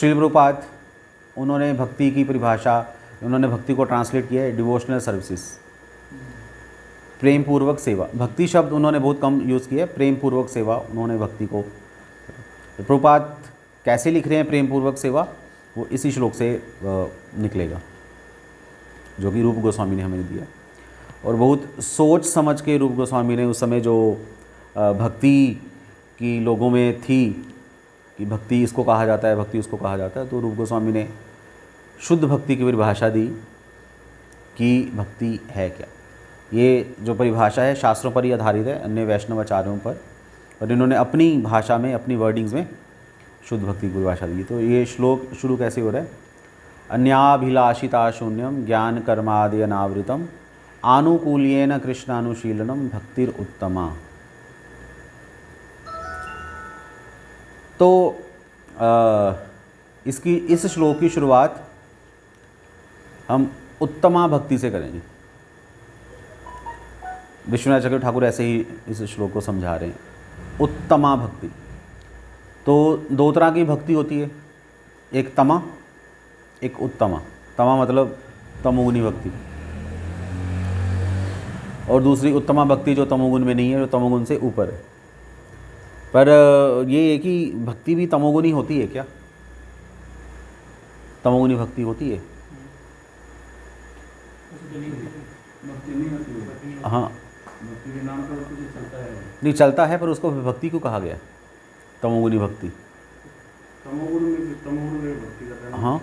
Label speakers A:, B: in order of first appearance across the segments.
A: श्रील प्रभुपाद, उन्होंने भक्ति की परिभाषा, उन्होंने भक्ति को ट्रांसलेट किया है डिवोशनल सर्विसेज, प्रेम पूर्वक सेवा। भक्ति शब्द उन्होंने बहुत कम यूज़ किया है, प्रेम पूर्वक सेवा उन्होंने भक्ति को। प्रभुपाद कैसे लिख रहे हैं प्रेम पूर्वक सेवा, वो इसी श्लोक से निकलेगा जो कि रूप गोस्वामी ने हमें दिया। और बहुत सोच समझ के रूप गोस्वामी ने उस समय जो भक्ति की लोगों में थी कि भक्ति इसको कहा जाता है, भक्ति उसको कहा जाता है, तो रूप गोस्वामी ने शुद्ध भक्ति की परिभाषा दी कि भक्ति है क्या। ये जो परिभाषा है शास्त्रों पर ही आधारित है, अन्य वैष्णव आचार्यों पर, और इन्होंने अपनी भाषा में, अपनी वर्डिंग्स में शुद्ध भक्ति की परिभाषा दी। तो ये श्लोक शुरू कैसे हो रहा है? अन्याभिलाषिता शून्यम ज्ञान कर्मादि अनावृतम आनुकूल्येन कृष्णानुशीलनम भक्तिर उत्तमा। तो इस श्लोक की शुरुआत हम उत्तमा भक्ति से करेंगे। विश्वनाथ चक्रवर्ती ठाकुर ऐसे ही इस श्लोक को समझा रहे हैं, उत्तमा भक्ति। तो दो तरह की भक्ति होती है, एक तमा, एक उत्तमा। तमा मतलब तमोगुनी भक्ति, और दूसरी उत्तमा भक्ति जो तमोगुण में नहीं है, जो तमोगुण से ऊपर है। पर ये है कि भक्ति भी तमोगुनी होती है क्या? तमोगुनी भक्ति होती है? हाँ, नहीं चलता है, पर उसको भक्ति क्यों कहा गया? तमोगुनी भक्ति। हाँ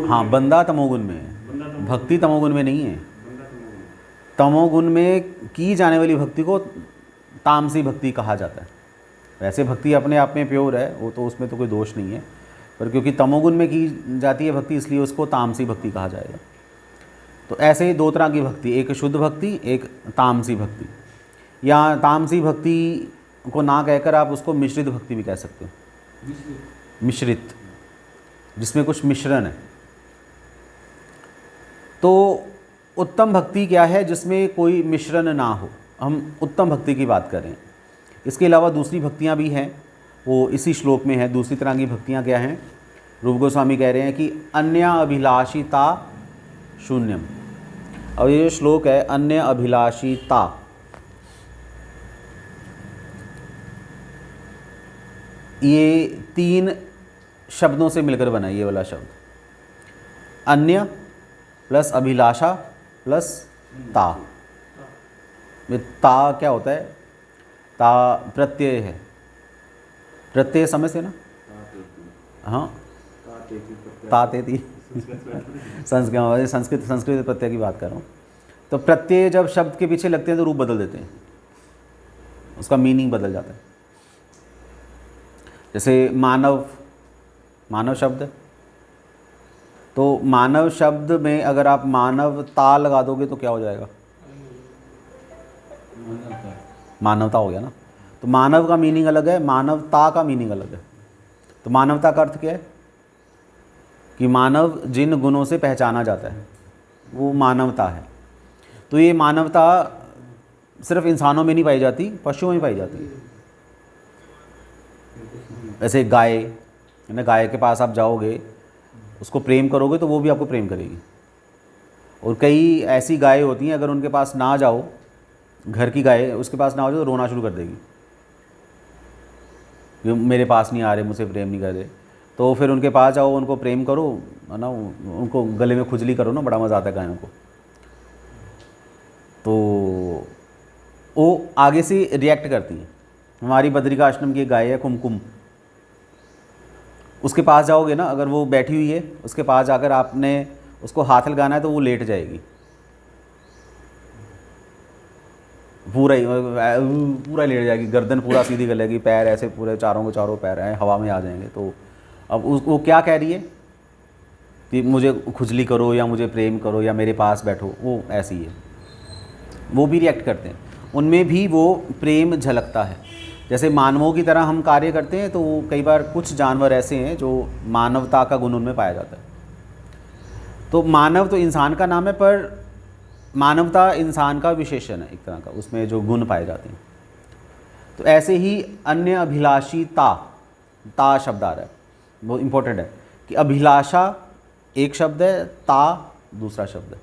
A: हाँ, बंदा तमोगुण में है, भक्ति तमोगुण में नहीं है। तमोगुण में की जाने वाली भक्ति को तामसी भक्ति कहा जाता है। वैसे भक्ति अपने आप में प्योर है, वो तो उसमें तो कोई दोष नहीं है, पर क्योंकि तमोगुण में की जाती है भक्ति, इसलिए उसको तामसी भक्ति कहा जाएगा। तो ऐसे ही दो तरह की भक्ति, एक शुद्ध भक्ति, एक तामसी भक्ति। या तामसी भक्ति को ना कहकर आप उसको मिश्रित भक्ति भी कह सकते हो, मिश्रित, जिसमें कुछ मिश्रण है। तो उत्तम भक्ति क्या है? जिसमें कोई मिश्रण ना हो, हम उत्तम भक्ति की बात करें। इसके अलावा दूसरी भक्तियां भी हैं, वो इसी श्लोक में है। दूसरी तरह की भक्तियां क्या हैं? रूप गोस्वामी कह रहे हैं कि अन्य अभिलाषिता शून्यम। अब ये श्लोक है अन्य अभिलाषिता, ये तीन शब्दों से मिलकर बना है ये वाला शब्द, अन्य प्लस अभिलाषा प्लस ता। ये ता क्या होता है? ता प्रत्यय है, प्रत्यय समझ से ना? हाँ, तातेती संस्कृत प्रत्यय की बात कर रहा हूँ। तो प्रत्यय जब शब्द के पीछे लगते हैं तो रूप बदल देते हैं, उसका मीनिंग बदल जाता है। जैसे मानव, मानव शब्द, तो मानव शब्द में अगर आप मानवता लगा दोगे तो क्या हो जाएगा? मानवता हो गया ना। तो मानव का मीनिंग अलग है, मानवता का मीनिंग अलग है। तो मानवता का अर्थ क्या है? कि मानव जिन गुणों से पहचाना जाता है वो मानवता है। तो ये मानवता सिर्फ इंसानों में नहीं पाई जाती, पशुओं में पाई जाती है। ऐसे गाय है ना, गाय के पास आप जाओगे, उसको प्रेम करोगे तो वो भी आपको प्रेम करेगी। और कई ऐसी गाय होती हैं, अगर उनके पास ना जाओ, घर की गाय उसके पास ना हो जाए तो रोना शुरू कर देगी, मेरे पास नहीं आ रहे, मुझसे प्रेम नहीं कर रहे। तो फिर उनके पास जाओ, उनको प्रेम करो, है ना, उनको गले में खुजली करो ना, बड़ा मज़ा आता है गायों को। तो वो आगे से रिएक्ट करती हैं। हमारी बद्रिका आश्रम की एक गाय है कुमकुम, उसके पास जाओगे ना, अगर वो बैठी हुई है, उसके पास जाकर आपने उसको हाथ लगाना है तो वो लेट जाएगी, पूरा लेट जाएगी, गर्दन पूरा सीधी कर लेगी, पैर ऐसे पूरे चारों के चारों पैर हैं हवा में आ जाएंगे। तो अब वो क्या कह रही है कि मुझे खुजली करो या मुझे प्रेम करो या मेरे पास बैठो, वो ऐसी है। वो भी रिएक्ट करते हैं, उनमें भी वो प्रेम झलकता है। जैसे मानवों की तरह हम कार्य करते हैं, तो कई बार कुछ जानवर ऐसे हैं जो मानवता का गुण उनमें पाया जाता है। तो मानव तो इंसान का नाम है, पर मानवता इंसान का विशेषण है एक तरह का, उसमें जो गुण पाए जाते हैं। तो ऐसे ही अन्य अभिलाषी ता शब्द आ रहा है। वो इम्पोर्टेंट है कि अभिलाषा एक शब्द है, ता दूसरा शब्द है।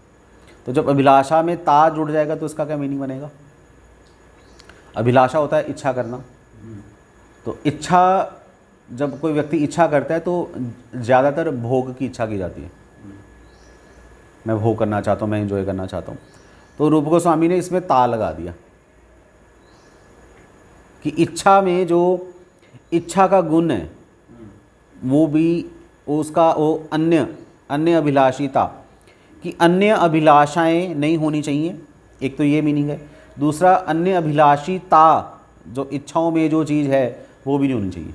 A: तो जब अभिलाषा में ता जुड़ जाएगा तो इसका क्या मीनिंग बनेगा? अभिलाषा होता है इच्छा करना, तो इच्छा, जब कोई व्यक्ति इच्छा करता है तो ज़्यादातर भोग की इच्छा की जाती है। मैं भोग करना चाहता हूँ, मैं एंजॉय करना चाहता हूँ। तो रूप गोस्वामी ने इसमें ता लगा दिया कि इच्छा में जो इच्छा का गुण है वो भी उसका वो अन्य अभिलाषिता कि अन्य अभिलाषाएं नहीं होनी चाहिए, एक तो ये मीनिंग है। दूसरा, अन्य अभिलाषिता, जो इच्छाओं में जो चीज़ है वो भी नहीं होनी चाहिए।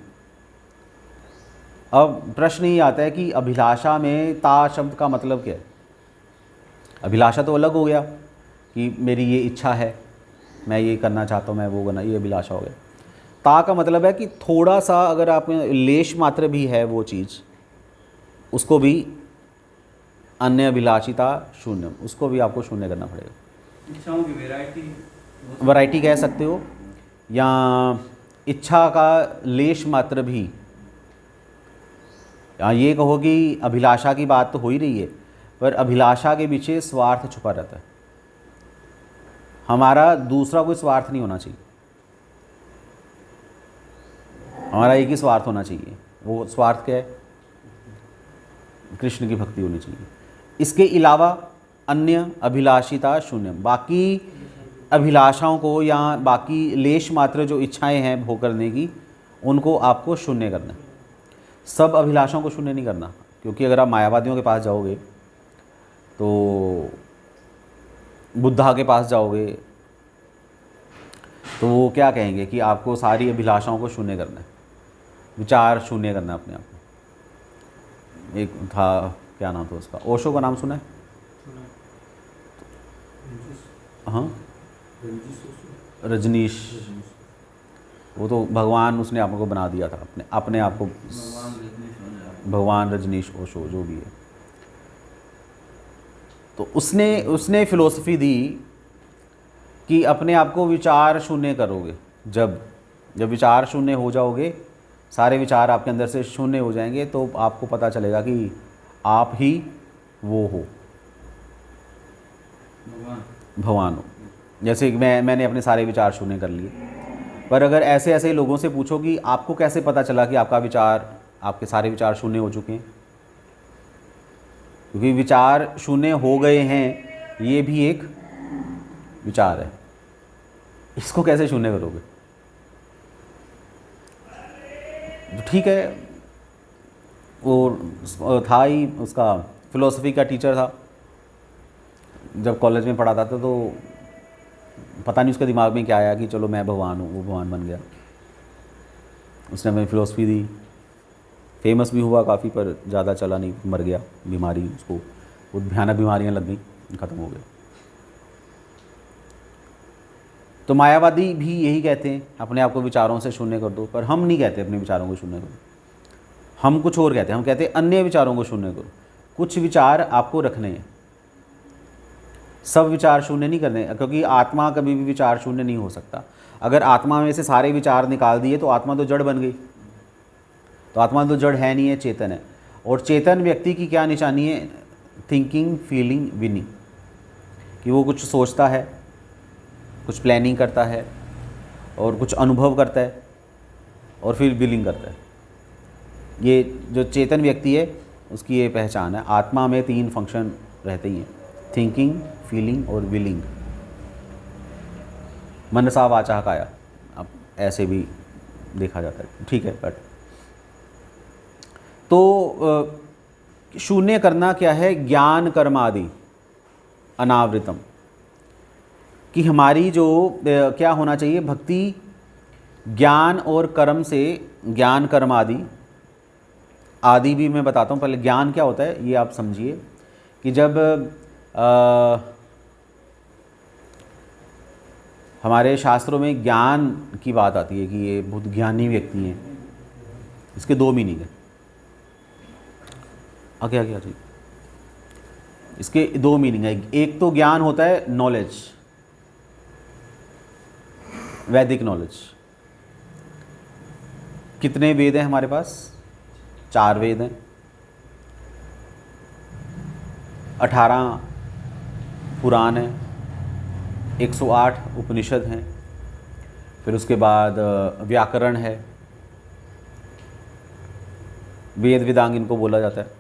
A: अब प्रश्न ये आता है कि अभिलाषा में ता शब्द का मतलब क्या है? अभिलाषा तो अलग हो गया कि मेरी ये इच्छा है, मैं ये करना चाहता हूँ, मैं वो करना, ये अभिलाषा हो गया। ता का मतलब है कि थोड़ा सा अगर आप में लेश मात्र भी है वो चीज़, उसको भी अन्य अभिलाषिता शून्य, उसको भी आपको शून्य करना पड़ेगा।
B: इच्छाओं की
A: वैरायटी कह सकते हो, या इच्छा का लेश मात्र भी, या ये कहो कि अभिलाषा की बात तो हो ही रही है, पर अभिलाषा के पीछे स्वार्थ छुपा रहता है। हमारा दूसरा कोई स्वार्थ नहीं होना चाहिए, हमारा एक ही स्वार्थ होना चाहिए। वो स्वार्थ क्या है? कृष्ण की भक्ति होनी चाहिए। इसके अलावा अन्य अभिलाषिता शून्य, बाकी अभिलाषाओं को या बाकी लेश मात्र जो इच्छाएं हैं भोग करने की, उनको आपको शून्य करना है। सब अभिलाषाओं को शून्य नहीं करना, क्योंकि अगर आप मायावादियों के पास जाओगे तो बुद्धा के पास जाओगे तो वो क्या कहेंगे कि आपको सारी अभिलाषाओं को शून्य करना है, विचार शून्य करना है अपने आप को। एक था, क्या नाम था उसका, ओशो का नाम सुना है? हाँ, रजनीश। वो तो भगवान, उसने आपको बना दिया था अपने आप को भगवान रजनीश ओशो जो भी है। तो उसने फिलोसफी दी कि अपने आप को विचार शून्य करोगे। जब विचार शून्य हो जाओगे, सारे विचार आपके अंदर से शून्य हो जाएंगे, तो आपको पता चलेगा कि आप ही वो हो, भगवान हो। जैसे कि मैंने अपने सारे विचार शून्य कर लिए, पर अगर ऐसे लोगों से पूछो कि आपको कैसे पता चला कि आपके सारे विचार शून्य हो चुके हैं, क्योंकि विचार शून्य हो गए हैं, ये भी एक विचार है, इसको कैसे शून्य करोगे? तो ठीक है, वो था ही, उसका फिलोसफी का टीचर था, जब कॉलेज में पढ़ाता था, तो पता नहीं उसके दिमाग में क्या आया कि चलो मैं भगवान हूँ, वो भगवान बन गया। उसने हमें फिलोसफी दी, फेमस भी हुआ काफ़ी, पर ज़्यादा चला नहीं, मर गया, बीमारी उसको, वो भयानक बीमारियाँ लग गई, ख़त्म हो गया। तो मायावादी भी यही कहते हैं, अपने आप को विचारों से शून्य कर दो, पर हम नहीं कहते अपने विचारों को शून्य करो, हम कुछ और कहते हैं। हम कहते हैं अन्य विचारों को शून्य करो। कुछ विचार आपको रखने हैं, सब विचार शून्य नहीं करने, क्योंकि आत्मा कभी भी विचार शून्य नहीं हो सकता। अगर आत्मा में से सारे विचार निकाल दिए तो आत्मा तो जड़ बन गई, तो आत्मा तो जड़ है नहीं है, चेतन है। और चेतन व्यक्ति की क्या निशानी है? थिंकिंग, फीलिंग, विनिंग, कि वो कुछ सोचता है, कुछ प्लानिंग करता है, और कुछ अनुभव करता है, और फिर विलिंग करता है। ये जो चेतन व्यक्ति है उसकी ये पहचान है। आत्मा में 3 फंक्शन रहते ही हैं, थिंकिंग, फीलिंग और विलिंग। मनसा वाचा काया, अब ऐसे भी देखा जाता है, ठीक है। बट तो शून्य करना क्या है? ज्ञान कर्म आदि अनावृतम, कि हमारी जो क्या होना चाहिए? भक्ति ज्ञान और कर्म से, ज्ञान कर्म आदि भी मैं बताता हूँ। पहले ज्ञान क्या होता है ये आप समझिए, कि जब हमारे शास्त्रों में ज्ञान की बात आती है कि ये बहुत ज्ञानी व्यक्ति हैं, इसके 2 मीनिंग है। आगे जी, इसके 2 मीनिंग है। एक तो ज्ञान होता है नॉलेज, वैदिक नॉलेज। कितने वेद हैं हमारे पास? 4 वेद हैं, 18 पुराण हैं, 108 उपनिषद हैं, फिर उसके बाद व्याकरण है, वेद वेदांग इनको बोला जाता है।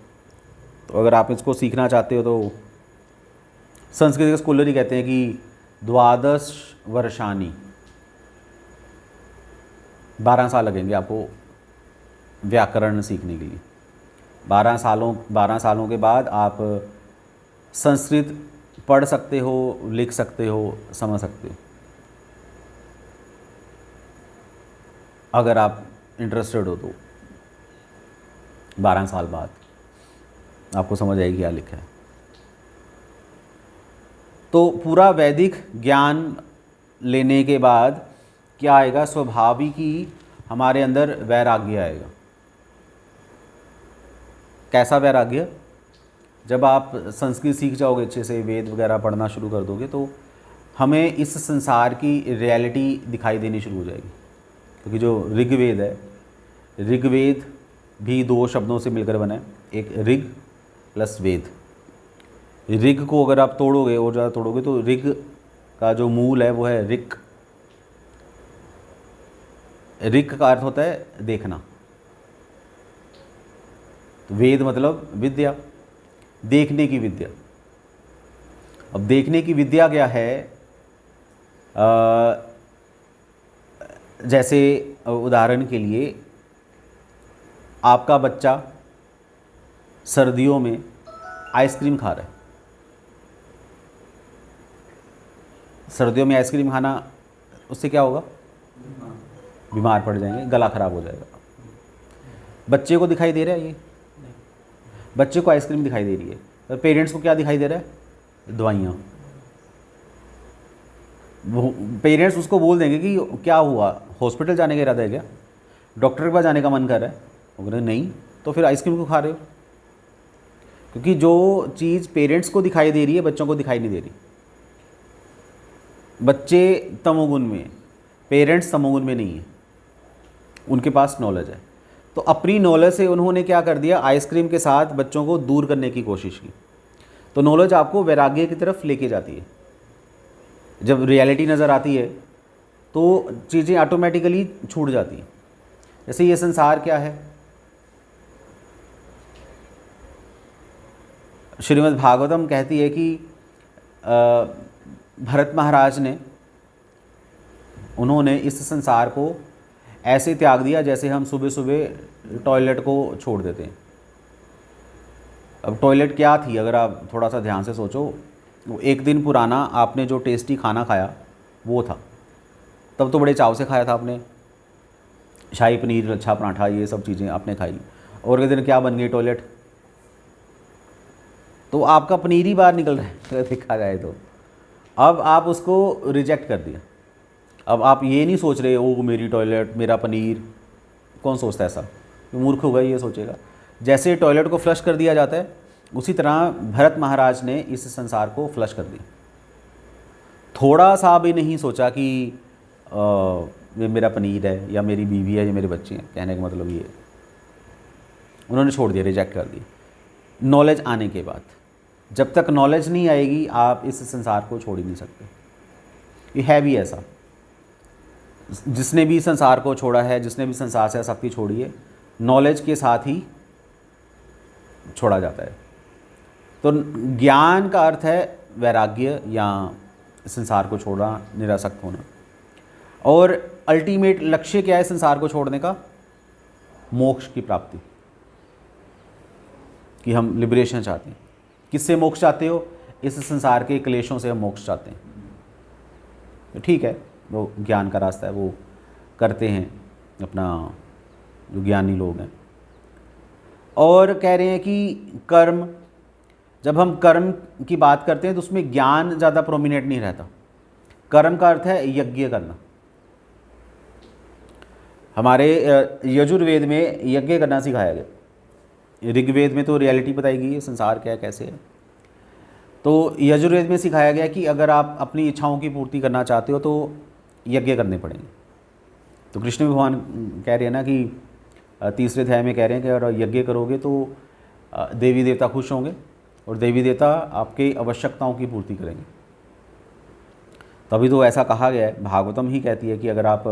A: तो अगर आप इसको सीखना चाहते हो तो संस्कृत के स्कॉलर ही कहते हैं कि 12 वर्षानी, 12 साल लगेंगे आपको व्याकरण सीखने के लिए। 12 सालों के बाद आप संस्कृत पढ़ सकते हो, लिख सकते हो, समझ सकते हो, अगर आप इंटरेस्टेड हो तो। 12 साल बाद आपको समझ आएगी क्या लिखा है। तो पूरा वैदिक ज्ञान लेने के बाद क्या आएगा, स्वाभाविक ही हमारे अंदर वैराग्य आएगा। कैसा वैराग्य? जब आप संस्कृत सीख जाओगे, अच्छे से वेद वगैरह पढ़ना शुरू कर दोगे, तो हमें इस संसार की रियलिटी दिखाई देनी शुरू हो जाएगी। क्योंकि जो ऋग्वेद है, ऋग्वेद भी 2 शब्दों से मिलकर बना है, एक ऋग प्लस वेद। ऋग को अगर आप तोड़ोगे और ज़्यादा तोड़ोगे तो ऋग का जो मूल है वो है ऋक। ऋक का अर्थ होता है देखना, तो वेद मतलब विद्या, देखने की विद्या। अब देखने की विद्या क्या है? जैसे उदाहरण के लिए आपका बच्चा सर्दियों में आइसक्रीम खा रहा है। सर्दियों में आइसक्रीम खाना, उससे क्या होगा? बीमार पड़ जाएंगे, गला खराब हो जाएगा। बच्चे को दिखाई दे रहा है ये, बच्चे को आइसक्रीम दिखाई दे रही है, और पेरेंट्स को क्या दिखाई दे रहा है? दवाइयाँ। वो पेरेंट्स उसको बोल देंगे कि क्या हुआ, हॉस्पिटल जाने का इरादा है क्या, डॉक्टर के पास जाने का मन कर रहा है? वो कह रहे नहीं, तो फिर आइसक्रीम क्यों खा रहे हो? क्योंकि जो चीज़ पेरेंट्स को दिखाई दे रही है बच्चों को दिखाई नहीं दे रही। बच्चे तमोगुण में, पेरेंट्स तमोगुण में नहीं है, उनके पास नॉलेज है। तो अपनी नॉलेज से उन्होंने क्या कर दिया, आइसक्रीम के साथ बच्चों को दूर करने की कोशिश की। तो नॉलेज आपको वैराग्य की तरफ लेके जाती है। जब रियलिटी नज़र आती है तो चीज़ें ऑटोमेटिकली छूट जाती हैं। जैसे ये संसार क्या है, श्रीमद् भागवतम कहती है कि भरत महाराज ने, उन्होंने इस संसार को ऐसे त्याग दिया जैसे हम सुबह सुबह टॉयलेट को छोड़ देते हैं। अब टॉयलेट क्या थी, अगर आप थोड़ा सा ध्यान से सोचो, वो 1 दिन पुराना आपने जो टेस्टी खाना खाया वो था। तब तो बड़े चाव से खाया था आपने, शाही पनीर, लच्छा पराठा, ये सब चीज़ें आपने खाई, और अगले दिन क्या बन गई? टॉयलेट। तो आपका पनीर ही बाहर निकल रहा है देखा जाए तो। अब आप उसको रिजेक्ट कर दिया। अब आप ये नहीं सोच रहे ओ मेरी टॉयलेट, मेरा पनीर। कौन सोचता है ऐसा? तो मूर्ख होगा, ये सोचेगा। जैसे टॉयलेट को फ्लश कर दिया जाता है, उसी तरह भरत महाराज ने इस संसार को फ्लश कर दिया। थोड़ा सा भी नहीं सोचा कि ये मेरा पनीर है या मेरी बीवी है या मेरे बच्चे हैं। कहने का मतलब ये है, उन्होंने छोड़ दिया, रिजेक्ट कर दिया। नॉलेज आने के बाद, जब तक नॉलेज नहीं आएगी आप इस संसार को छोड़ ही नहीं सकते। ये है भी ऐसा, जिसने भी संसार को छोड़ा है, जिसने भी संसार से आसक्ति छोड़ी है, नॉलेज के साथ ही छोड़ा जाता है। तो ज्ञान का अर्थ है वैराग्य या संसार को छोड़ना, निरासक्त होना। और अल्टीमेट लक्ष्य क्या है संसार को छोड़ने का? मोक्ष की प्राप्ति, कि हम लिबरेशन चाहते हैं। किससे मोक्ष चाहते हो? इस संसार के क्लेशों से हम मोक्ष चाहते हैं। तो ठीक है, वो ज्ञान का रास्ता है, वो करते हैं अपना, जो ज्ञानी लोग हैं। और कह रहे हैं कि कर्म, जब हम कर्म की बात करते हैं तो उसमें ज्ञान ज़्यादा प्रोमिनेंट नहीं रहता। कर्म का अर्थ है यज्ञ करना। हमारे यजुर्वेद में यज्ञ करना सिखाया गया। ऋग्वेद में तो रियलिटी बताई गई है, संसार क्या है, कैसे है। तो यजुर्वेद में सिखाया गया कि अगर आप अपनी इच्छाओं की पूर्ति करना चाहते हो तो यज्ञ करने पड़ेंगे। तो कृष्ण भगवान कह रहे हैं ना कि तीसरे अध्याय में कह रहे हैं कि अगर यज्ञ करोगे तो देवी देवता खुश होंगे और देवी देवता आपके आवश्यकताओं की पूर्ति करेंगे। तभी तो ऐसा कहा गया है, भागवतम ही कहती है कि अगर आप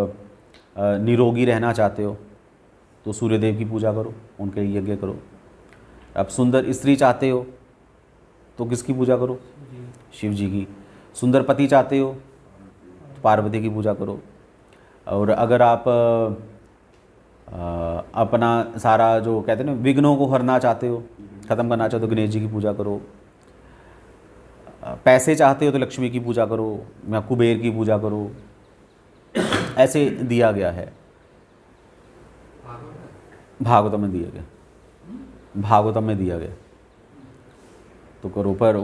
A: निरोगी रहना चाहते हो तो सूर्यदेव की पूजा करो, उनके यज्ञ करो। आप सुंदर स्त्री चाहते हो तो किसकी पूजा करो? शिव जी की। सुंदर पति चाहते हो तो पार्वती की पूजा करो। और अगर आप अपना सारा जो कहते हैं ना विघ्नों को हरना चाहते हो, ख़त्म करना चाहते हो, तो गणेश जी की पूजा करो। पैसे चाहते हो तो लक्ष्मी की पूजा करो या कुबेर की पूजा करो। ऐसे दिया गया है, भागवतम में दिया गया, भागवतम में दिया गया तो करो। पर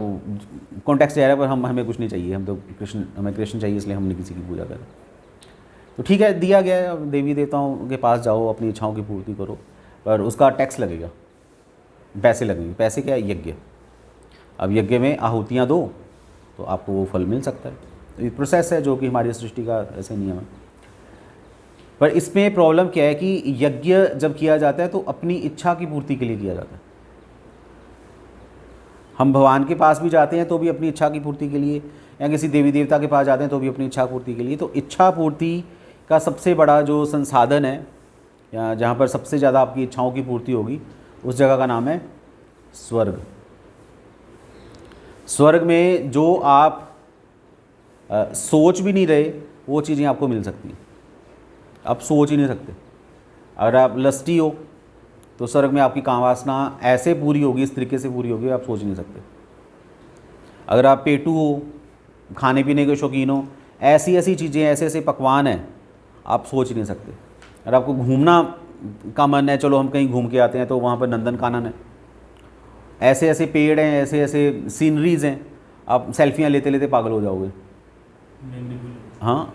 A: कॉन्टेक्स्ट जा रहा है, पर हमें कुछ नहीं चाहिए, हम तो कृष्ण, हमें कृष्ण चाहिए, इसलिए हम नहीं किसी की पूजा करें। तो ठीक है, दिया गया है, अब देवी देवताओं के पास जाओ, अपनी इच्छाओं की पूर्ति करो, पर उसका टैक्स लगेगा, पैसे लगेंगे। पैसे क्या है? यज्ञ। अब यज्ञ में आहुतियाँ दो तो आपको वो फल मिल सकता है। तो ये प्रोसेस है जो कि हमारी सृष्टि का ऐसे नियम है। पर इसमें प्रॉब्लम क्या है कि यज्ञ जब किया जाता है तो अपनी इच्छा की पूर्ति के लिए किया जाता है। हम भगवान के पास भी जाते हैं तो भी अपनी इच्छा की पूर्ति के लिए, या किसी देवी देवता के पास जाते हैं तो भी अपनी इच्छा पूर्ति के लिए। तो इच्छा पूर्ति का सबसे बड़ा जो संसाधन है, या जहाँ पर सबसे ज़्यादा आपकी इच्छाओं की पूर्ति होगी, उस जगह का नाम है स्वर्ग। स्वर्ग में जो आप सोच भी नहीं रहे वो चीज़ें आपको मिल सकती हैं। आप सोच ही नहीं सकते। अगर आप लस्टी हो तो स्वर्ग में आपकी कामवासना ऐसे पूरी होगी, इस तरीके से पूरी होगी, आप सोच नहीं सकते। अगर आप पेटू हो, खाने पीने के शौकीन हो, ऐसी ऐसी चीज़ें, ऐसे ऐसे पकवान हैं, आप सोच नहीं सकते। अगर आपको घूमना का मन है, चलो हम कहीं घूम के आते हैं, तो वहाँ पर नंदन कानन है, ऐसे ऐसे पेड़ हैं, ऐसे ऐसे सीनरीज़ हैं, आप सेल्फियाँ लेते लेते पागल हो जाओगे। हाँ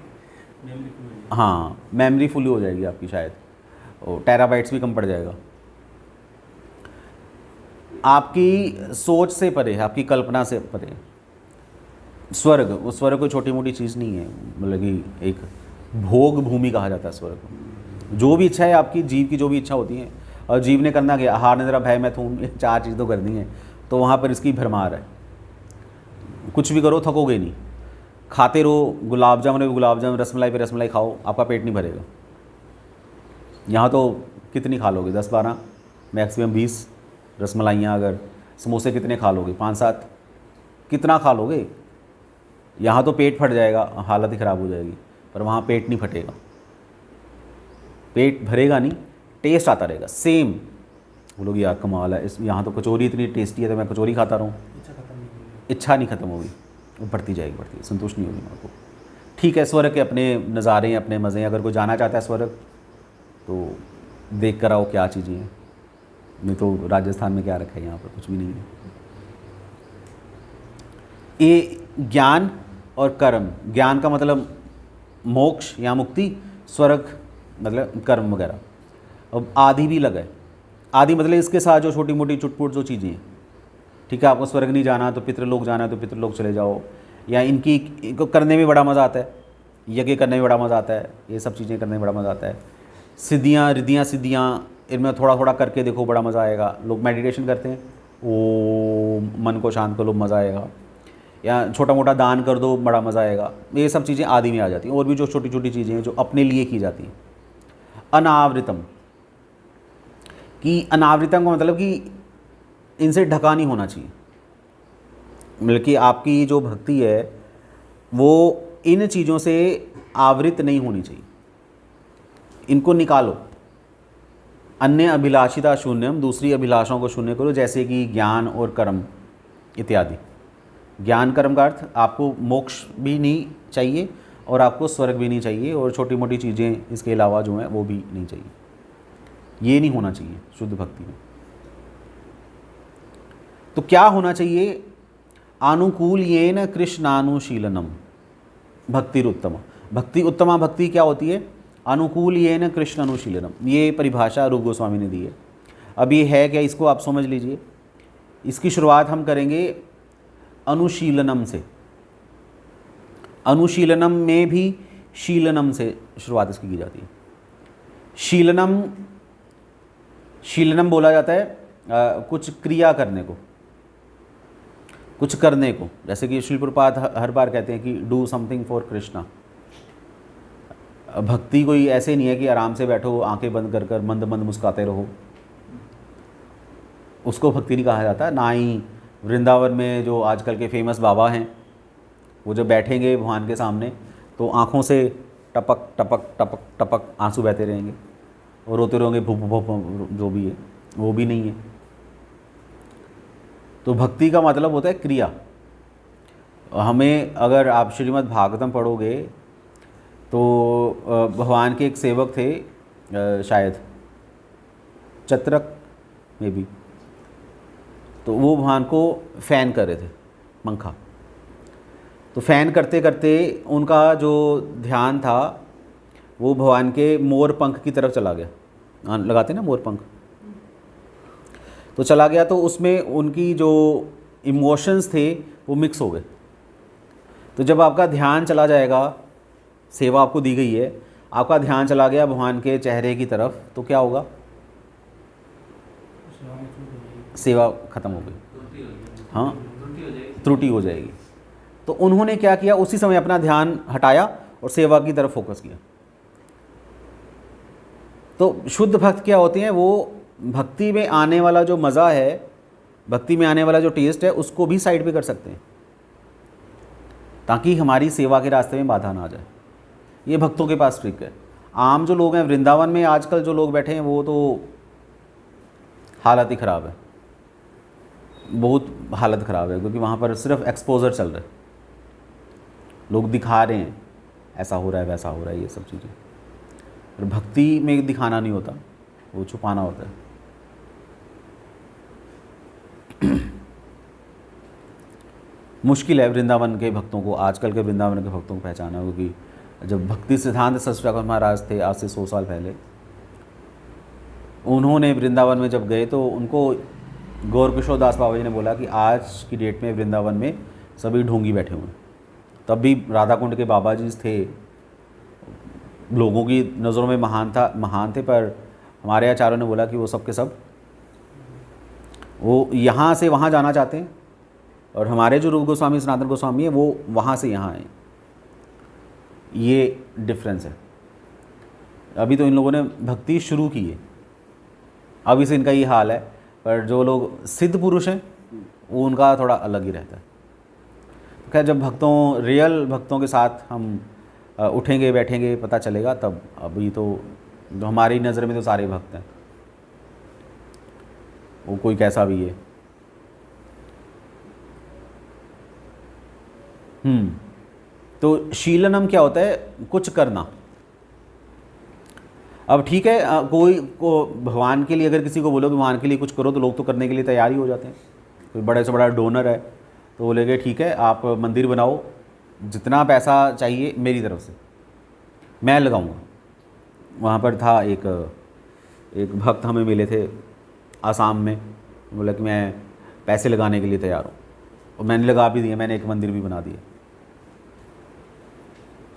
A: हाँ, मेमोरी फुल हो जाएगी आपकी शायद, और टेराबाइट्स भी कम पड़ जाएगा। आपकी सोच से परे, आपकी कल्पना से परे स्वर्ग। उस स्वर्ग कोई छोटी मोटी चीज़ नहीं है, मतलब कि एक भोग भूमि कहा जाता है स्वर्ग को। जो भी इच्छा है आपकी, जीव की जो भी इच्छा होती है, और जीव ने करना क्या, आहार निद्रा भय मैथुन, ये 4 चीज़ तो करनी है, तो वहाँ पर इसकी भरमार है। कुछ भी करो थकोगे नहीं, खाते रहो, गुलाब जामुन पे गुलाब जामुन, रसमलाई पे रसमलाई खाओ, आपका पेट नहीं भरेगा। यहाँ तो कितनी खा लोगे, 10-12, मैक्सिमम 20 रसमलाइयाँ। अगर समोसे कितने खा लोगे, 5-7, कितना खा लोगे? यहाँ तो पेट फट जाएगा, हालत ही ख़राब हो जाएगी, पर वहाँ पेट नहीं फटेगा, पेट भरेगा नहीं, टेस्ट आता रहेगा सेम। बोलोगे यार कमाल है, इस यहाँ तो कचौरी इतनी टेस्टी है तो मैं कचौरी खाता रहूँ। इच्छा नहीं ख़त्म होगी, वो बढ़ती जाएगी, बढ़ती, संतुष्ट नहीं होगी आपको। ठीक है, स्वर्ग के अपने नज़ारे हैं, अपने मज़े हैं। अगर कोई जाना चाहता है स्वर्ग तो देख कर आओ क्या चीज़ें हैं, नहीं तो राजस्थान में क्या रखा है, यहाँ पर कुछ भी नहीं है। ये ज्ञान और कर्म, ज्ञान का मतलब मोक्ष या मुक्ति, स्वर्ग मतलब कर्म वगैरह। अब आदि भी लगा है, आदि मतलब इसके साथ जो छोटी मोटी चुटपुट जो चीज़ें हैं। ठीक है, आपको स्वर्ग नहीं जाना तो पितृलोक जाना है तो पितृलोक चले जाओ, या इनको करने में बड़ा मज़ा आता है, यज्ञ करने में बड़ा मज़ा आता है, ये सब चीज़ें करने में बड़ा मज़ा आता है। सिद्धियाँ, रिद्धियाँ, सिद्धियाँ, इनमें थोड़ा थोड़ा करके देखो, बड़ा मज़ा आएगा। लोग मेडिटेशन करते हैं, ओ मन को शांत करो, मज़ा आएगा। या छोटा मोटा दान कर दो, बड़ा मज़ा आएगा। ये सब चीज़ें आदि में आ जाती हैं। और भी जो छोटी छोटी चीज़ें हैं जो अपने लिए की जाती हैं। अनावृतम, कि अनावृतम का मतलब कि इनसे ढका नहीं होना चाहिए, मतलब कि आपकी जो भक्ति है वो इन चीज़ों से आवृत नहीं होनी चाहिए, इनको निकालो। अन्य अभिलाषिता शून्यम, दूसरी अभिलाषाओं को शून्य करो, जैसे कि ज्ञान और कर्म इत्यादि। ज्ञान कर्म का अर्थ आपको मोक्ष भी नहीं चाहिए और आपको स्वर्ग भी नहीं चाहिए, और छोटी मोटी चीज़ें इसके अलावा जो हैं वो भी नहीं चाहिए। ये नहीं होना चाहिए शुद्ध भक्ति में। तो क्या होना चाहिए? आनुकूल्येन कृष्णानुशीलनम भक्तिरुत्तमा। भक्ति उत्तमा भक्ति क्या होती है? अनुकूल्येन कृष्ण अनुशीलनम। ये परिभाषा रूप गोस्वामी ने दी है। अब ये है क्या, इसको आप समझ लीजिए। इसकी शुरुआत हम करेंगे अनुशीलनम से। अनुशीलनम में भी शीलनम से शुरुआत इसकी की जाती है। शीलनम शीलनम बोला जाता है कुछ क्रिया करने को, कुछ करने को, जैसे कि श्रील प्रभुपाद हर बार कहते हैं कि डू समथिंग फॉर कृष्णा। भक्ति कोई ऐसे नहीं है कि आराम से बैठो आंखें बंद कर कर मंद मंद मुस्कुराते रहो, उसको भक्ति नहीं कहा जाता। ना ही वृंदावन में जो आजकल के फेमस बाबा हैं, वो जब बैठेंगे भगवान के सामने तो आँखों से टपक टपक टपक टपक आंसू बहते रहेंगे और रोते रहोगे भूप भूप, जो भी है वो भी नहीं है। तो भक्ति का मतलब होता है क्रिया। हमें, अगर आप श्रीमद् भागवतम पढ़ोगे तो भगवान के एक सेवक थे, शायद चत्रक में भी, तो वो भगवान को फ़ैन कर रहे थे, पंखा। तो फ़ैन करते करते उनका जो ध्यान था वो भगवान के मोर पंख की तरफ चला गया। लगाते ना मोर पंख, तो चला गया। तो उसमें उनकी जो इमोशंस थे वो मिक्स हो गए। तो जब आपका ध्यान चला जाएगा, सेवा आपको दी गई है, आपका ध्यान चला गया भगवान के चेहरे की तरफ, तो क्या होगा? सेवा खत्म हो गई। हाँ, त्रुटि हो जाएगी। तो उन्होंने क्या किया, उसी समय अपना ध्यान हटाया और सेवा की तरफ फोकस किया। तो शुद्ध भक्त क्या होते हैं, वो भक्ति में आने वाला जो मज़ा है, भक्ति में आने वाला जो टेस्ट है, उसको भी साइड पे कर सकते हैं ताकि हमारी सेवा के रास्ते में बाधा ना आ जाए। ये भक्तों के पास ट्रिक है। आम जो लोग हैं वृंदावन में आजकल जो लोग बैठे हैं, वो तो हालत ही ख़राब है, बहुत हालत ख़राब है, क्योंकि वहाँ पर सिर्फ एक्सपोजर चल रहा है, लोग दिखा रहे हैं ऐसा हो रहा है वैसा हो रहा है, ये सब चीज़ें। और भक्ति में दिखाना नहीं होता, वो छुपाना होता है। मुश्किल है वृंदावन के भक्तों को, आजकल के वृंदावन के भक्तों को पहचाना, क्योंकि जब भक्ति सिद्धांत सरस्वती ठाकुर महाराज थे आज से 100 साल पहले, उन्होंने वृंदावन में जब गए तो उनको गौर किशोर दास बाबा जी ने बोला कि आज की डेट में वृंदावन में सभी ढोंगी बैठे हुए हैं। तब भी राधा कुंड के बाबा जी थे, लोगों की नज़रों में महान थे, पर हमारे आचार्यों ने बोला कि वो सब के सब वो यहाँ से वहाँ जाना चाहते हैं, और हमारे जो रूप गोस्वामी सनातन गोस्वामी है वो वहाँ से यहाँ आए। ये डिफरेंस है। अभी तो इन लोगों ने भक्ति शुरू की है, अभी से इनका ये हाल है, पर जो लोग सिद्ध पुरुष हैं वो उनका थोड़ा अलग ही रहता है। खैर, जब भक्तों, रियल भक्तों के साथ हम उठेंगे बैठेंगे पता चलेगा तब। अभी तो हमारी नज़र में तो सारे भक्त हैं, वो कोई कैसा भी है। तो शीलनम क्या होता है? कुछ करना। अब ठीक है, कोई को भगवान के लिए अगर किसी को बोलो कि भगवान के लिए कुछ करो, तो लोग तो करने के लिए तैयार ही हो जाते हैं। कोई बड़े से बड़ा डोनर है तो बोलेंगे ठीक है, आप मंदिर बनाओ, जितना पैसा चाहिए मेरी तरफ से मैं लगाऊंगा। वहाँ पर था एक भक्त हमें मिले थे आसाम में, बोला कि मैं पैसे लगाने के लिए तैयार हूँ, और मैंने लगा भी दिया, मैंने एक मंदिर भी बना दिया।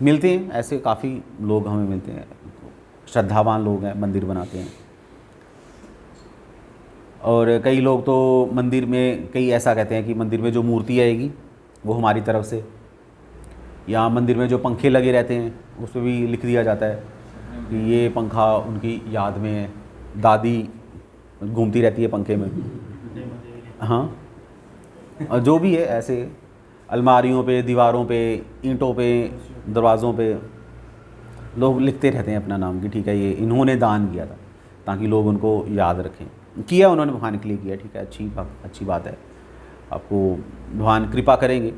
A: मिलते हैं ऐसे काफ़ी लोग, हमें मिलते हैं, श्रद्धावान लोग हैं, मंदिर बनाते हैं। और कई लोग तो मंदिर में, कई ऐसा कहते हैं कि मंदिर में जो मूर्ति आएगी वो हमारी तरफ से, या मंदिर में जो पंखे लगे रहते हैं उस पर भी लिख दिया जाता है कि ये पंखा उनकी याद में है, दादी घूमती रहती है पंखे में। हाँ, और जो भी है, ऐसे अलमारियों पे, दीवारों पे, ईंटों पे, दरवाज़ों पे लोग लिखते रहते हैं अपना नाम कि ठीक है ये इन्होंने दान किया था, ताकि लोग उनको याद रखें। किया उन्होंने भगवान के लिए किया, ठीक है, अच्छी बात है, आपको भगवान कृपा करेंगे।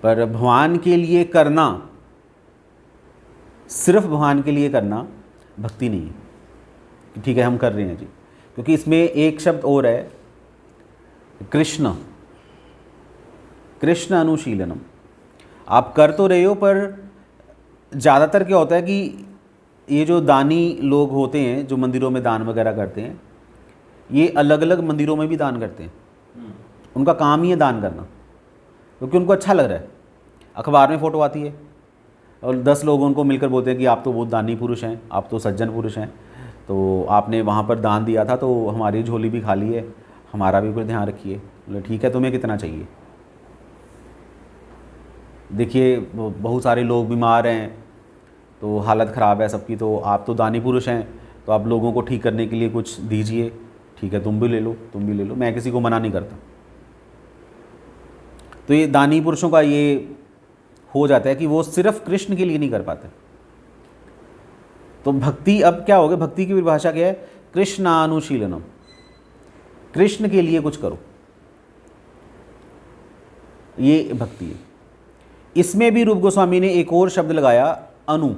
A: पर भगवान के लिए करना, सिर्फ भगवान के लिए करना भक्ति नहीं है कि ठीक है हम कर रहे हैं जी, क्योंकि इसमें एक शब्द और है, कृष्ण अनुशीलनम। आप कर तो रहे हो, पर ज़्यादातर क्या होता है कि ये जो दानी लोग होते हैं जो मंदिरों में दान वगैरह करते हैं, ये अलग अलग मंदिरों में भी दान करते हैं। उनका काम ही है दान करना, क्योंकि उनको अच्छा लग रहा है। अखबार में फ़ोटो आती है और 10 लोग उनको मिलकर बोलते हैं कि आप तो बहुत दानी पुरुष हैं, आप तो सज्जन पुरुष हैं, तो आपने वहाँ पर दान दिया था तो हमारी झोली भी खाली है, हमारा भी कुछ ध्यान रखिए। बोले ठीक है, तुम्हें कितना चाहिए? देखिए बहुत सारे लोग बीमार हैं, तो हालत ख़राब है सबकी, तो आप तो दानी पुरुष हैं, तो आप लोगों को ठीक करने के लिए कुछ दीजिए। ठीक है, तुम भी ले लो, तुम भी ले लो, मैं किसी को मना नहीं करता। तो ये दानी पुरुषों का ये हो जाता है कि वो सिर्फ कृष्ण के लिए नहीं कर पाते। तो भक्ति अब क्या हो गया, भक्ति की परिभाषा क्या है? कृष्णानुशीलनम, कृष्ण के लिए कुछ करो, ये भक्ति है। इसमें भी रूप गोस्वामी ने एक और शब्द लगाया, अनु,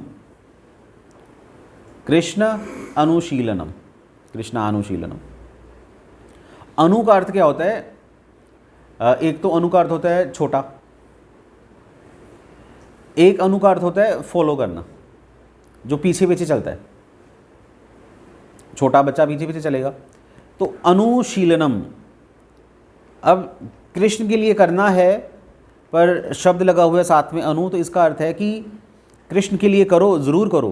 A: कृष्ण अनुशीलनम, कृष्णानुशीलनम। अनु का अर्थ क्या होता है? एक तो अनु का अर्थ होता है छोटा, एक अनु का अर्थ होता है फॉलो करना, जो पीछे पीछे चलता है, छोटा बच्चा पीछे पीछे चलेगा। तो अनुशीलनम, अब कृष्ण के लिए करना है पर शब्द लगा हुआ है साथ में अनु, तो इसका अर्थ है कि कृष्ण के लिए करो, ज़रूर करो,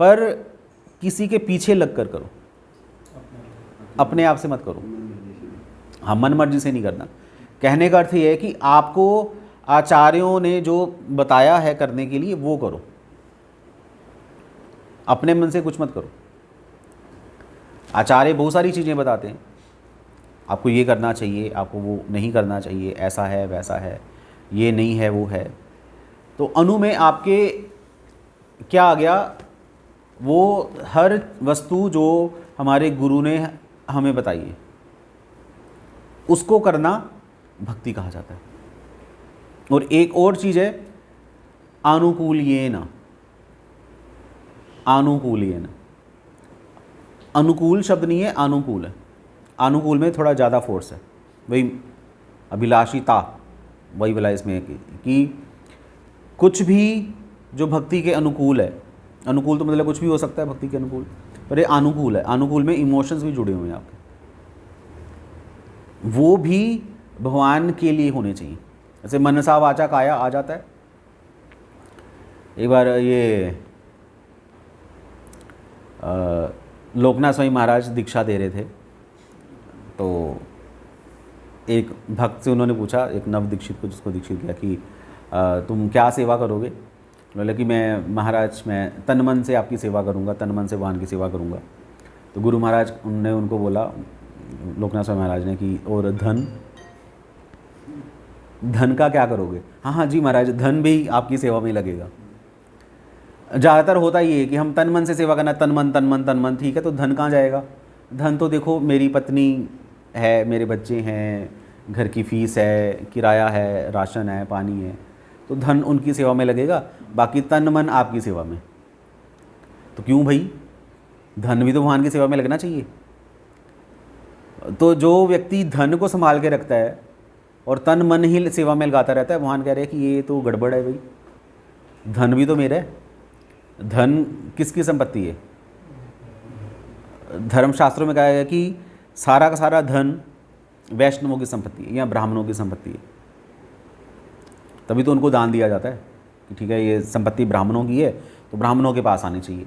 A: पर किसी के पीछे लग कर करो, अपने आप से मत करो। हाँ, मन मर्जी से नहीं करना। कहने का अर्थ ये है कि आपको आचार्यों ने जो बताया है करने के लिए वो करो, अपने मन से कुछ मत करो। आचार्य बहुत सारी चीज़ें बताते हैं, आपको ये करना चाहिए, आपको वो नहीं करना चाहिए, ऐसा है वैसा है, ये नहीं है वो है। तो अनु में आपके क्या आ गया? वो हर वस्तु जो हमारे गुरु ने हमें बताई है उसको करना भक्ति कहा जाता है। और एक और चीज़ है आनुकूल्येन, आनुकूल्येन, अनुकूल शब्द नहीं है, अनुकूल है। अनुकूल में थोड़ा ज़्यादा फोर्स है, वही अभिलाषिता, वही वाला इसमें कि कुछ भी जो भक्ति के अनुकूल है, अनुकूल तो मतलब कुछ भी हो सकता है भक्ति के अनुकूल, पर ये अनुकूल है। अनुकूल में इमोशंस भी जुड़े हुए हैं आपके, वो भी भगवान के लिए होने चाहिए। जैसे मनसा वाचा काया आ जाता है। एक बार ये लोकनाथ स्वामी महाराज दीक्षा दे रहे थे, तो एक भक्त से उन्होंने पूछा, एक नव दीक्षित को जिसको दीक्षित किया, कि तुम क्या सेवा करोगे? बोले कि मैं महाराज, मैं तन मन से आपकी सेवा करूंगा, तन मन से भगवान की सेवा करूंगा। तो गुरु महाराज उनने उनको बोला, लोकनाथ स्वामी महाराज ने, कि और धन, धन का क्या करोगे? हाँ हाँ जी महाराज, धन भी आपकी सेवा में लगेगा। ज़्यादातर होता ये है कि हम तन मन से सेवा करना, तन मन तन मन तन मन, ठीक है, तो धन कहाँ जाएगा? धन तो देखो मेरी पत्नी है, मेरे बच्चे हैं, घर की फीस है, किराया है, राशन है, पानी है, तो धन उनकी सेवा में लगेगा, बाकी तन मन आपकी सेवा में। तो क्यों भाई, धन भी तो भगवान की सेवा में लगना चाहिए। तो जो व्यक्ति धन को संभाल के रखता है और तन मन ही सेवा में लगाता रहता है, भगवान कह रहे हैं कि ये तो गड़बड़ है भाई, धन भी तो मेरा है। धन किसकी संपत्ति है? धर्मशास्त्रों में कहा गया कि सारा का सारा धन वैष्णवों की संपत्ति है या ब्राह्मणों की संपत्ति है, तभी तो उनको दान दिया जाता है कि ठीक है ये संपत्ति ब्राह्मणों की है तो ब्राह्मणों के पास आनी चाहिए।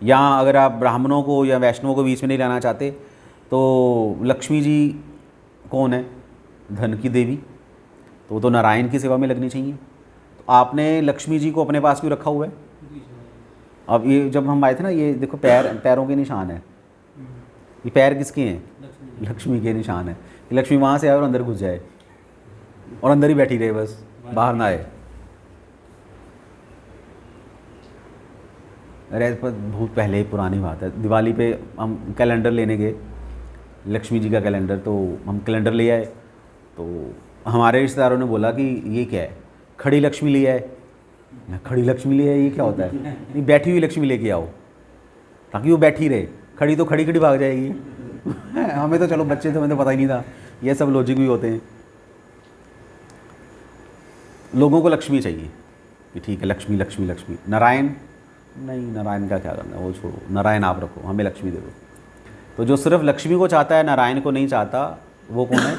A: या अगर आप ब्राह्मणों को या वैष्णवों को बीच में नहीं लाना चाहते तो लक्ष्मी जी कौन है? धन की देवी, तो वो तो नारायण की सेवा में लगनी चाहिए। तो आपने लक्ष्मी जी को अपने पास क्यों रखा हुआ है? अब ये जब हम आए थे ना, ये देखो पैरों के निशान है, ये पैर किसके हैं? लक्ष्मी के निशान है। लक्ष्मी वहाँ से आए और अंदर घुस जाए और अंदर ही बैठी रहे, बस बाहर ना आए। अरे बहुत पहले ही पुरानी बात है, दिवाली पे हम कैलेंडर लेने गए, लक्ष्मी जी का कैलेंडर, तो हम कैलेंडर ले आए, तो हमारे रिश्तेदारों ने बोला कि ये क्या है? खड़ी लक्ष्मी ले आए। खड़ी लक्ष्मी ले आए, ये क्या होता है? नहीं, बैठी हुई लक्ष्मी लेके आओ ताकि वो बैठी रहे, खड़ी तो खड़ी खड़ी भाग जाएगी। हमें तो चलो बच्चे थे, हमें तो पता ही नहीं था, ये सब लॉजिक भी होते हैं। लोगों को लक्ष्मी चाहिए कि ठीक है लक्ष्मी लक्ष्मी लक्ष्मी। नारायण नहीं, नारायण का क्या करना, वो छोड़ो, नारायण आप रखो, हमें लक्ष्मी दे दो। तो जो सिर्फ लक्ष्मी को चाहता है, नारायण को नहीं चाहता, वो कौन है?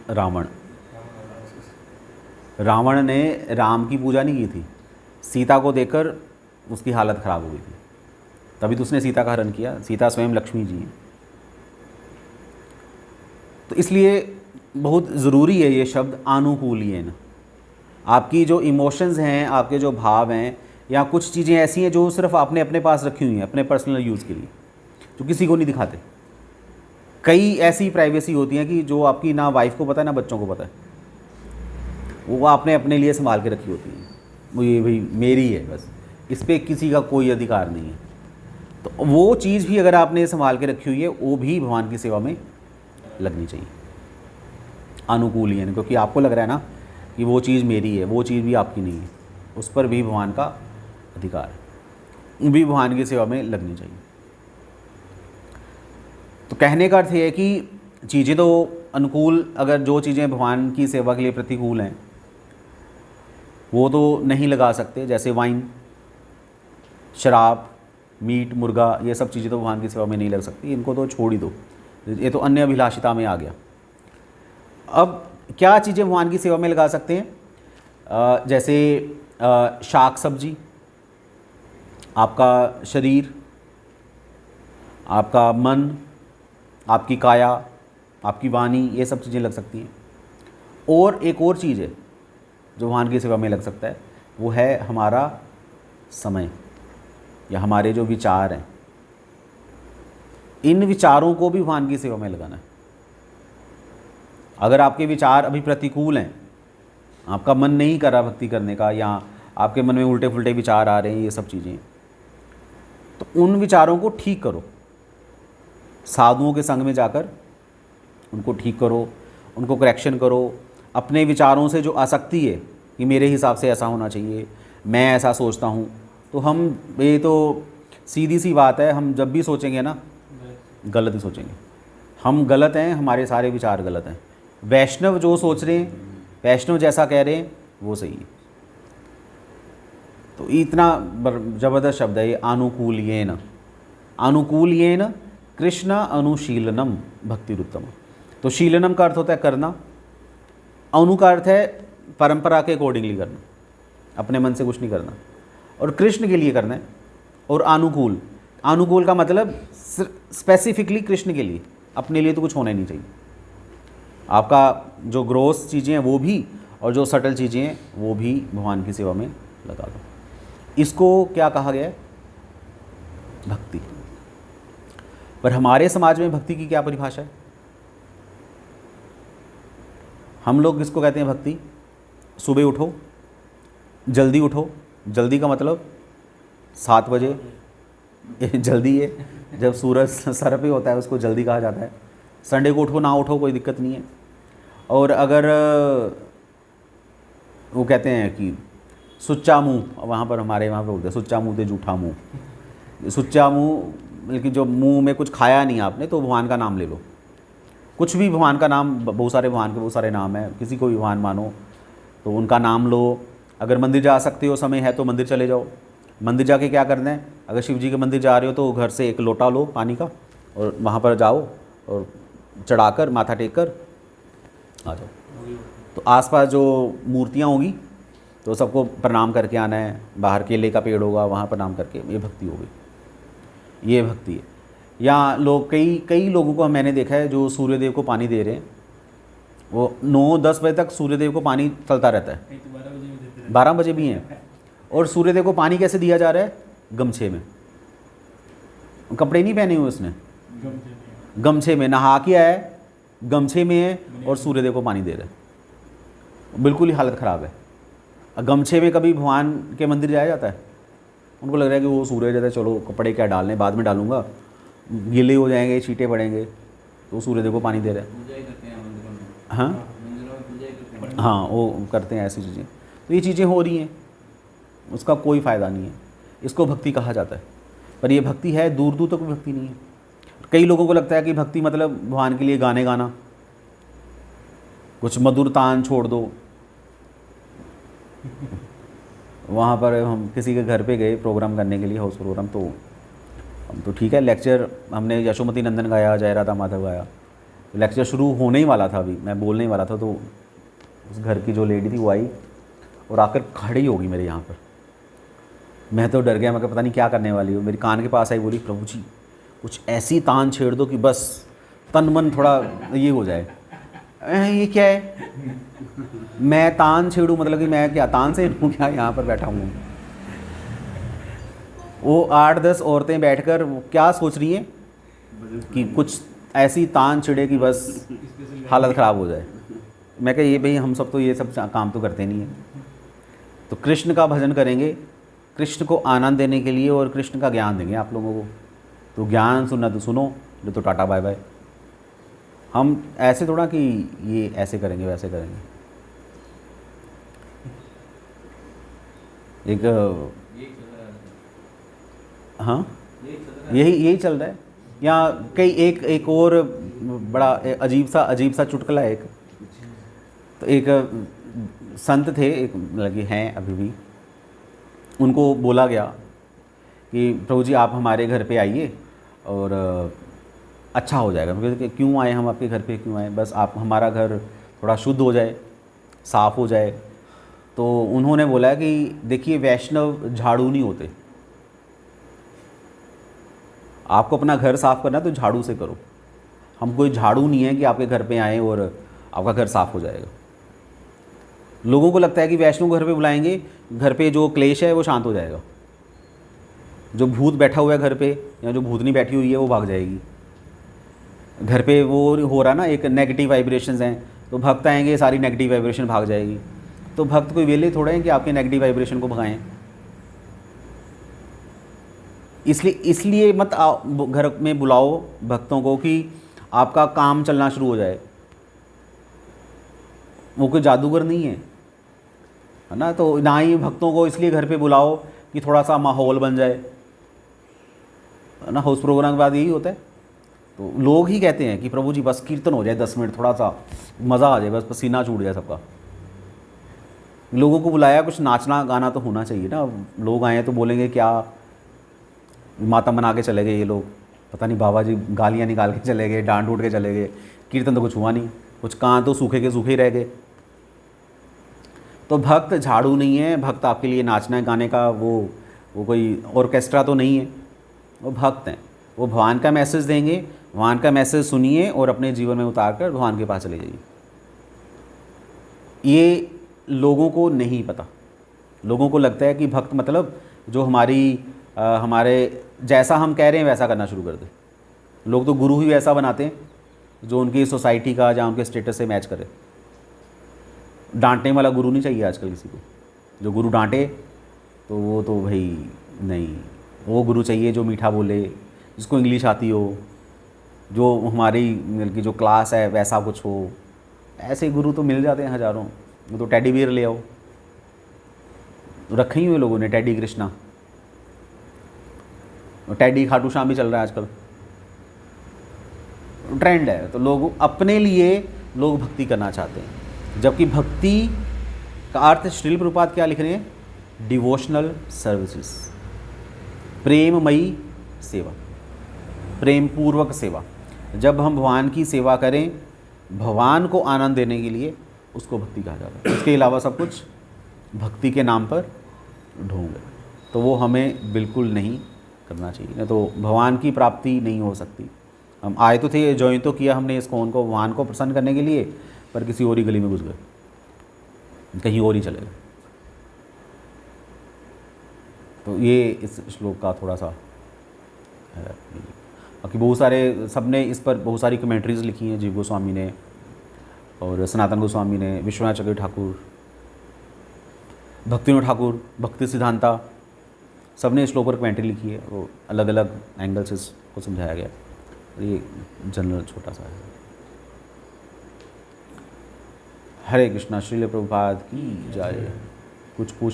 A: रावण। रावण ने राम की पूजा नहीं की थी, सीता को देखकर उसकी हालत ख़राब हो गई थी। तभी तो उसने सीता का हरण किया। सीता स्वयं लक्ष्मी जी हैं। तो इसलिए बहुत ज़रूरी है ये शब्द आनुकूल्येन। आपकी जो इमोशंस हैं, आपके जो भाव हैं, या कुछ चीज़ें ऐसी हैं जो सिर्फ आपने अपने पास रखी हुई हैं अपने पर्सनल यूज़ के लिए, जो किसी को नहीं दिखाते। कई ऐसी प्राइवेसी होती हैं कि जो आपकी ना वाइफ को पता है ना बच्चों को पता है, वो आपने अपने लिए संभाल के रखी होती हैं। वो ये भाई मेरी है बस, इस पर किसी का कोई अधिकार नहीं है। तो वो चीज़ भी अगर आपने संभाल के रखी हुई है, वो भी भगवान की सेवा में लगनी चाहिए अनुकूल्यन। क्योंकि आपको लग रहा है ना कि वो चीज़ मेरी है, वो चीज़ भी आपकी नहीं है, उस पर भी भगवान का अधिकार है, वो भी भगवान की सेवा में लगनी चाहिए। तो कहने का अर्थ ये है कि चीज़ें तो अनुकूल, अगर जो चीज़ें भगवान की सेवा के लिए प्रतिकूल हैं वो तो नहीं लगा सकते, जैसे वाइन, शराब, मीट, मुर्गा, ये सब चीज़ें तो भगवान की सेवा में नहीं लग सकती, इनको तो छोड़ ही दो, ये तो अन्य अभिलाषिता में आ गया। अब क्या चीज़ें भगवान की सेवा में लगा सकते हैं? जैसे शाक सब्जी, आपका शरीर, आपका मन, आपकी काया, आपकी वाणी, ये सब चीज़ें लग सकती हैं। और एक और चीज़ है जो भगवान की सेवा में लग सकता है, वो है हमारा समय या हमारे जो विचार हैं। इन विचारों को भी भगवान की सेवा में लगाना है। अगर आपके विचार अभी प्रतिकूल हैं, आपका मन नहीं कर रहा भक्ति करने का, या आपके मन में उल्टे फुल्टे विचार आ रहे हैं, ये सब चीज़ें, तो उन विचारों को ठीक करो। साधुओं के संग में जाकर उनको ठीक करो, उनको करेक्शन करो। अपने विचारों से जो आसक्ति है कि मेरे हिसाब से ऐसा होना चाहिए, मैं ऐसा सोचता हूँ, तो हम, ये तो सीधी सी बात है, हम जब भी सोचेंगे ना गलत ही सोचेंगे। हम गलत हैं, हमारे सारे विचार गलत हैं। वैष्णव जो सोच रहे हैं, वैष्णव जैसा कह रहे हैं, वो सही है। तो इतना ज़बरदस्त शब्द है ये आनुकूल्येन। आनुकूल्येन कृष्ण अनुशीलनम भक्तिरुत्तम। तो शीलनम का अर्थ होता है करना, अनु का अर्थ है परंपरा के अकॉर्डिंगली करना, अपने मन से कुछ नहीं करना, और कृष्ण के लिए करना है। और अनुकूल, अनुकूल का मतलब स्पेसिफिकली कृष्ण के लिए, अपने लिए तो कुछ होना ही नहीं चाहिए। आपका जो ग्रोस चीज़ें हैं वो भी, और जो सटल चीज़ें हैं वो भी भगवान की सेवा में लगा दो। इसको क्या कहा गया है? भक्ति। पर हमारे समाज में भक्ति की क्या परिभाषा है? हम लोग किसको कहते हैं भक्ति? सुबह उठो, जल्दी उठो। जल्दी का मतलब 7 बजे जल्दी है, जब सूरज सर पे होता है उसको जल्दी कहा जाता है। संडे को उठो ना उठो कोई दिक्कत नहीं है। और अगर वो कहते हैं कि सुच्चा मुँह, वहाँ पर हमारे वहाँ पर बोलते हैं सुच्चा मुँह ते जूठा मुँह। सुच्चा मुँह लेकिन जो मुँह में कुछ खाया नहीं आपने, तो भगवान का नाम ले लो, कुछ भी भगवान का नाम, बहुत सारे भगवान के बहुत सारे नाम हैं, किसी को भी भगवान मानो तो उनका नाम लो। अगर मंदिर जा सकते हो, समय है तो मंदिर चले जाओ। मंदिर जाके क्या करना है? अगर शिव जी के मंदिर जा रहे हो तो घर से एक लोटा लो पानी का, और वहाँ पर जाओ और चढ़ाकर माथा टेक कर आ जाओ। तो आसपास जो मूर्तियाँ होंगी तो सबको प्रणाम करके आना है। बाहर केले का पेड़ होगा, वहाँ प्रणाम करके, ये भक्ति हो गई, ये भक्ति है। या लोग, कई लोगों को मैंने देखा है जो सूर्यदेव को पानी दे रहे हैं, वो 9-10 बजे तक सूर्यदेव को पानी चलता रहता है, 12 बजे भी हैं। और सूर्यदेव को पानी कैसे दिया जा रहा है? गमछे में, कपड़े नहीं पहने हुए उसने, गमछे में नहा के आया है, गमछे में है और सूर्यदेव को पानी दे रहा है। बिल्कुल ही हालत ख़राब है। गमछे में कभी भगवान के मंदिर जाया जाता है? उनको लग रहा है कि वो सूर्य जाता है, चलो कपड़े क्या डालने, बाद में डालूंगा, गीले हो जाएंगे, छींटे पड़ेंगे, तो सूर्यदेव को पानी दे रहा है। हाँ, वो करते हैं ऐसी चीज़ें। तो ये चीज़ें हो रही हैं, उसका कोई फ़ायदा नहीं है। इसको भक्ति कहा जाता है, पर ये भक्ति है, दूर दूर तक कोई भक्ति नहीं है। कई लोगों को लगता है कि भक्ति मतलब भगवान के लिए गाने गाना, कुछ मधुर तान छोड़ दो। वहाँ पर हम किसी के घर पे गए प्रोग्राम करने के लिए, हाउस प्रोग्राम, तो हम तो ठीक है, लेक्चर हमने यशोमती नंदन गाया, जय राधा माधव गाया, लेक्चर शुरू होने ही वाला था, अभी मैं बोलने ही वाला था, तो उस घर की जो लेडी थी वो आई और आकर खड़ी होगी मेरे यहाँ पर। मैं तो डर गया, मैं कहा पता नहीं क्या करने वाली हो। मेरी कान के पास आई, बोली प्रभु जी कुछ ऐसी तान छेड़ दो कि बस तन मन थोड़ा ये हो जाए। ये क्या है, मैं तान छेड़ूँ मतलब कि मैं क्या तान से हूँ क्या, यहाँ पर बैठा हूँ। वो 8-10 औरतें बैठकर वो क्या सोच रही हैं कि कुछ ऐसी तान छिड़े कि बस हालत ख़राब हो जाए। मैं कहा ये भाई हम सब तो ये सब काम तो करते नहीं हैं। तो कृष्ण का भजन करेंगे, कृष्ण को आनंद देने के लिए, और कृष्ण का ज्ञान देंगे आप लोगों को। तो ज्ञान सुनना तो सुनो, जो तो टाटा बाय बाय। हम ऐसे थोड़ा कि ये ऐसे करेंगे वैसे करेंगे। एक हाँ यही चल रहा है यहाँ। कई एक और बड़ा अजीब सा चुटकुला है। एक तो एक संत थे, एक लगे हैं अभी भी, उनको बोला गया कि प्रभु जी आप हमारे घर पे आइए और अच्छा हो जाएगा। क्योंकि क्यों आए हम आपके घर पे, क्यों आए, बस आप हमारा घर थोड़ा शुद्ध हो जाए, साफ़ हो जाए। तो उन्होंने बोला कि देखिए वैष्णव झाड़ू नहीं होते, आपको अपना घर साफ़ करना है तो झाड़ू से करो। हम कोई झाड़ू नहीं है कि आपके घर पे आएँ और आपका घर साफ़ हो जाएगा। लोगों को लगता है कि वैष्णव को घर पे बुलाएंगे, घर पे जो क्लेश है वो शांत हो जाएगा, जो भूत बैठा हुआ है घर पे या जो भूतनी बैठी हुई है वो भाग जाएगी। घर पे वो हो रहा ना, एक नेगेटिव वाइब्रेशंस हैं, तो भक्त आएंगे सारी नेगेटिव वाइब्रेशन भाग जाएगी। तो भक्त कोई वेले थोड़े हैं कि आपके नेगेटिव वाइब्रेशन को भगाएं। इसलिए मत घर में बुलाओ भक्तों को कि आपका काम चलना शुरू हो जाए। वो कोई जादूगर नहीं है ना। तो ना ही भक्तों को इसलिए घर पे बुलाओ कि थोड़ा सा माहौल बन जाए ना। हाउस प्रोग्राम के बाद यही होता है। तो लोग ही कहते हैं कि प्रभु जी बस कीर्तन हो जाए 10 मिनट, थोड़ा सा मज़ा आ जाए, बस पसीना छूट जाए सबका। लोगों को बुलाया, कुछ नाचना गाना तो होना चाहिए ना। लोग आए तो बोलेंगे क्या माता बना के चले गए ये लोग, पता नहीं बाबा जी गालियाँ निकाल के चले गए, डांट उठ के चले गए, कीर्तन तो कुछ हुआ नहीं, कुछ कान तो सूखे के सूखे ही रह गए। तो भक्त झाड़ू नहीं है, भक्त आपके लिए नाचना गाने का वो कोई ऑर्केस्ट्रा तो नहीं है, वो भक्त हैं। वो भगवान का मैसेज देंगे, भगवान का मैसेज सुनिए और अपने जीवन में उतार कर भगवान के पास चले जाइए। ये लोगों को नहीं पता। लोगों को लगता है कि भक्त मतलब जो हमारे जैसा हम कह रहे हैं वैसा करना शुरू कर दे। लोग तो गुरु ही वैसा बनाते हैं जो उनकी सोसाइटी का या उनके स्टेटस से मैच करे। डांटने वाला गुरु नहीं चाहिए आजकल किसी को। जो गुरु डांटे तो वो तो भाई नहीं, वो गुरु चाहिए जो मीठा बोले, जिसको इंग्लिश आती हो, जो हमारी की जो क्लास है वैसा कुछ हो। ऐसे गुरु तो मिल जाते हैं हज़ारों। वो तो टेडी बियर ले आओ, रखे ही हुए लोगों ने टेडी कृष्णा, टेडी खाटू श्याम भी चल रहा है आजकल, ट्रेंड है। तो लोग अपने लिए लोग भक्ति करना चाहते हैं, जबकि भक्ति का अर्थ श्रील प्रभुपाद क्या लिख रहे हैं, डिवोशनल सर्विसेज, प्रेममयी सेवा, प्रेम पूर्वक सेवा। जब हम भगवान की सेवा करें भगवान को आनंद देने के लिए, उसको भक्ति कहा जाता है। उसके अलावा सब कुछ भक्ति के नाम पर ढोंग है। तो वो हमें बिल्कुल नहीं करना चाहिए, नहीं तो भगवान की प्राप्ति नहीं हो सकती। हम आए तो थे, ज्वाइन तो किया हमने इसको, उनको भगवान को प्रसन्न करने के लिए, पर किसी और ही गली में घुस गए, कहीं और ही चले गए। तो ये इस श्लोक का थोड़ा सा है। बाकी बहुत सारे सबने इस पर बहुत सारी कमेंट्रीज़ लिखी हैं, जीव गोस्वामी ने और सनातन गोस्वामी ने, विश्वनाथ चक्रवर्ती ठाकुर, भक्तिविनोद ठाकुर, भक्ति सिद्धांता, सबने इस श्लोक पर कमेंट्री लिखी है। वो अलग अलग एंगल से इसको समझाया गया। ये जनरल छोटा सा है। हरे कृष्णा। श्रील प्रभुपाद की जय। कुछ पूछ